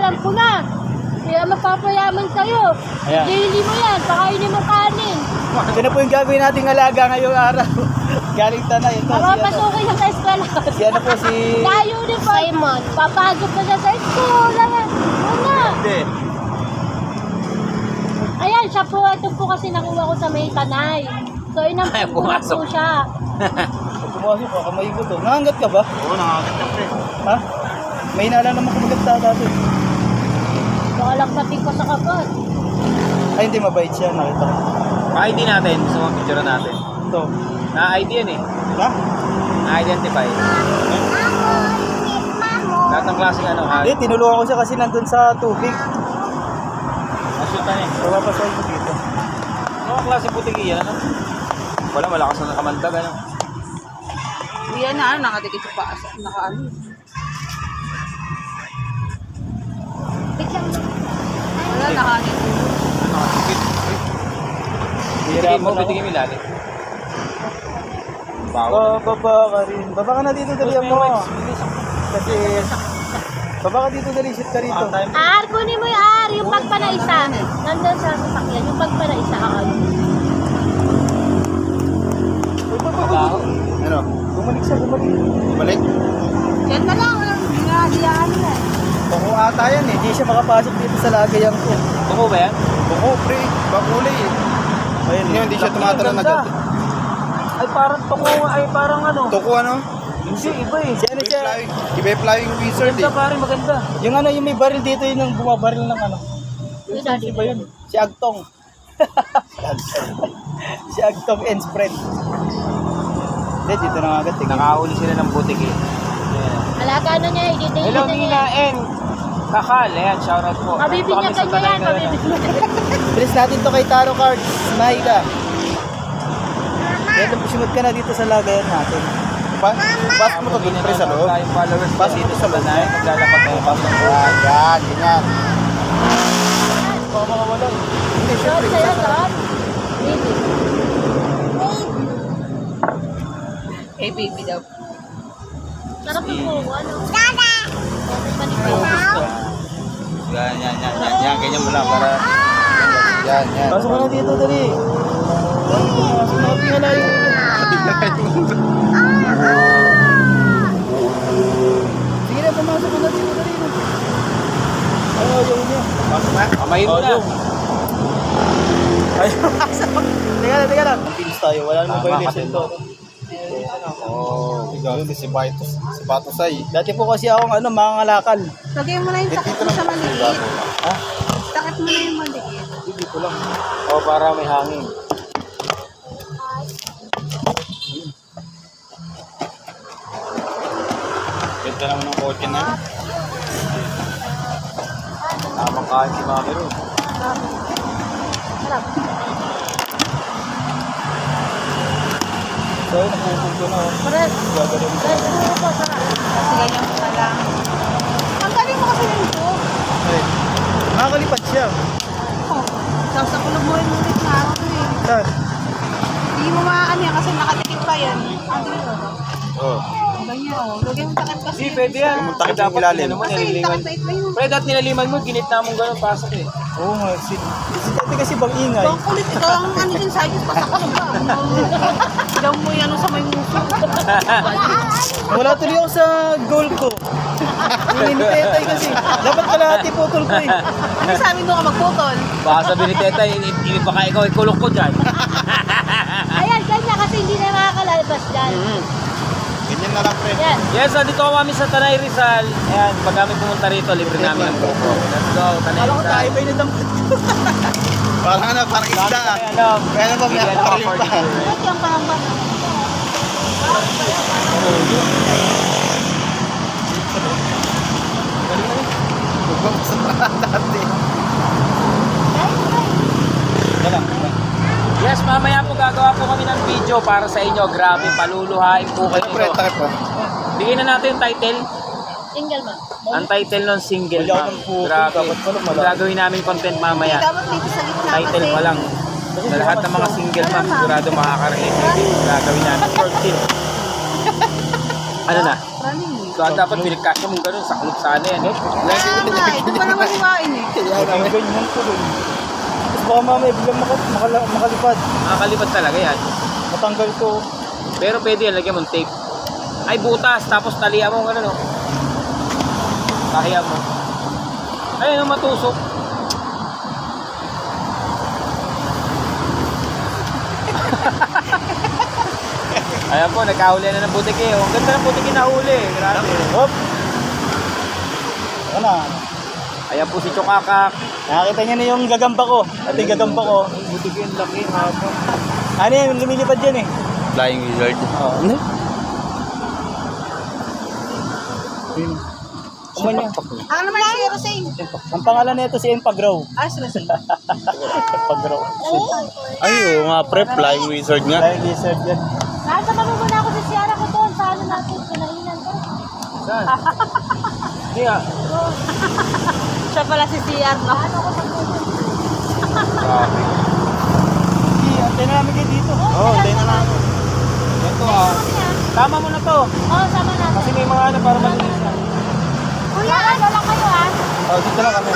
alam ko na. Kaya mapapayaman kayo. Ayan. Daily mo yan, pakainin mo kanin. Ito na po yung gagawin nating alaga ngayong araw. Galing tanay. Ito, Mapapasukin siya sa eskwela. si ano po si... Layo din po. Simon. Papagod pa siya sa eskwela. Una. Hindi. Ayan, siya po. Ito po kasi nakuha ko sa may tanay. So, inampun ko na po siya. Pumasok ka, kamay ko to. Nangangat ka ba? Oo, nangagat na pre. Ha? May inala naman kumagat dati. Baka lang pati ko sa kapag. Ay, hindi mabait siya. Nakita ko. Pa-ID natin, gusto mo picture natin. Ito. Na-ID yan eh. Ha? Na-identify. Lahat ng klaseng ano, Hindi, tinulungan ko siya kasi nandun sa tubig. Masyutan eh. So, papasawin ko dito. Ano ang klaseng putigi yan, ano? Wala, malakas na nakamandag, ano? Hindi yan na, nakadikit sa paas. Naka-ano. Wala, naka-ano. Nakasipit. Hira mo, Pitigin mo ilalim. Bawal. Baba ka rin. Baba ka na dito, dali mo. Kasi... Baba ka dito, dali. Shoot ka rito. Kunin mo yung yung pagpa na isa. Nandun sa sasakyan, yung pagpa na isa. Ano? Bumalik siya, bumalik. Bumalik? Yan na lang, ginahiyaan na. Buko ata yan eh. Hindi siya makapasok dito sa lagayan ko. Buko ba yan? Buko, pre. Bakulay eh. Ayun, hindi siya tumatalon agad. Ay, parang tuko, ay parang ano. Tuko ano? Hindi, iba eh. Si ano siya? Iba yung flying wizard eh. Maganda pare, maganda. Yung ano, yung may baril dito, yun yung bumabaril ng ano. Si ba yun? Si Agtong. Si Agtong and spread. Hindi, dito na agad. Nakahuli sila ng butik eh. Alaga na niya, i-detail Hello, na Nina niya. and Kakal. Ayan, shoutout po. Mabibigyan ka niya yan, mabibigyan. Bilis natin to kay Taro Cards. Mahika. Kaya sumunod ka na dito sa lagayan natin. Pasok mo to dun pre sa loob. Tayong followers Pasok dito mo sa sa loob. Banay. Naglalapag tayo pasok. Yan, ganyan. Baka makawala. Hindi, Sarap syempre. sa'yo, sarap. Baby. Eh, baby daw. Sarap yung buko, ano? Dada! Yan, ganyan mo lang para... Yan. Pasok ka na dito, dali. Pasok na, pinalayo. Sige na, pumasok ka na dito, dali. Ayaw niya. Pasok na. Kamayin mo na. Ayaw, pasok. Teka lang. Ang pilis tayo, wala namang violation to. Oh, Si Batosay. Dati po kasi akong mangangalakal. Lagay mo na yung takip mo sa maliit. Ha? Takip mo na yung maliit. Dito lang. oh, para may hangin. Ganda naman ng kotse na. Tamang kain si Mami Ro. Sarap. So, napupunto na. Correct. Gagaling ko. Correct, buko po, sarap. Kasi ganyan mo na lang. Ang galing mo kasi nito. Ay, nakakalipad siya. Oh, sasakulog mo rin ulit na araw to eh. Saan? Hindi mo maaano yan kasi nakadikit pa yan. Ang galing mo. Oh. Ganyan oh. Lagay mo takip kasi. Hindi, pwede yan. Yung takip Dapat yung ilalim. ano mo, Kasi yung nililiman. takip na ito yung... Pre, dahil nilaliman mo, ginit na mong gano'n, pasok eh. Oo nga. Si dati kasi bang ingay. Ang kulit ikaw ang ano din sa akin. Pasakulog ba? Daw mo yan sa may muso. Wala tuloy ako sa goal ko. Hininitay kasi. Dapat kalahati putol ko eh. Ano sabi doon ka magputol? Baka sabi ni Teta, hindi pa ikaw ay kulok ko dyan. Ayan, ganyan kasi hindi na makakalabas dyan. Ganyan na lang pre. Yan. Yes, nandito kami sa Tanay Rizal. Ayan, pag kami pumunta rito, libre namin ang buko. Let's go, Tanay Alam ko Rizal. tayo ba yung nadampot? Parang ano, parang isda. Alam. Kaya naman may Bigyan aparil ako pa. 42, eh. Ba't yung parang ba? Dati. Yes, mamaya po gagawa po kami ng video para sa inyo. Grabe, paluluhain po kayo. Pre, takip po. Bigyan na natin yung title. Single man. Ang title ng single, Wala ma'am. akong puso, Grabe. dapat pala malaki. Gagawin namin content mamaya. Dapat dito sa gitna Title kasi. pa lang. Sa lahat ng mga single, ma'am, sigurado makaka-relate. Gagawin namin 14. Ano na? Running eh. Dapat pinikasya mong ganun, saklop sana yan eh. Kaya nga, ito pa naman hiwain eh. Ang ganyan ko rin. Tapos baka mamaya biglang makalipad. Nakakalipad talaga yan. Matanggal ko. Pero pwede yan, lagyan mong tape. Ay butas, tapos talihan mo ano no. Tahiyan mo. Ayun, matusok. Ayan po, nagkahuli na ng butiki. Ang ganda ng butiki na huli. Grabe. Hop! Ano? Ayan po si Chokakak. Nakakita niya na yung gagamba ko. At yung gagamba ko. Butiki ang laki, hapon. Ano yan? Lumilipad yan eh. Flying Wizard. Oo. Kuman niya. Ano naman si Rosane? Ang pangalan nito si Empagrow. Ah, si Rosane. Empagrow. Ay, oo nga pre, Flying Wizard nga. Dahil lizard yan. Nasa muna ako sa Sierra ko doon. Sa ano natin, kinainan ko. Saan? Hindi ah. Siya pala si CR, no? Ano ko sa Grabe. Sige, antay na namin kayo dito. Oo, antay na namin. Ito ah. Tama mo na to. Oo, sama natin. Kasi may mga ano para malinis na. Kuya, ano lang kayo ah? Oh, dito lang kami.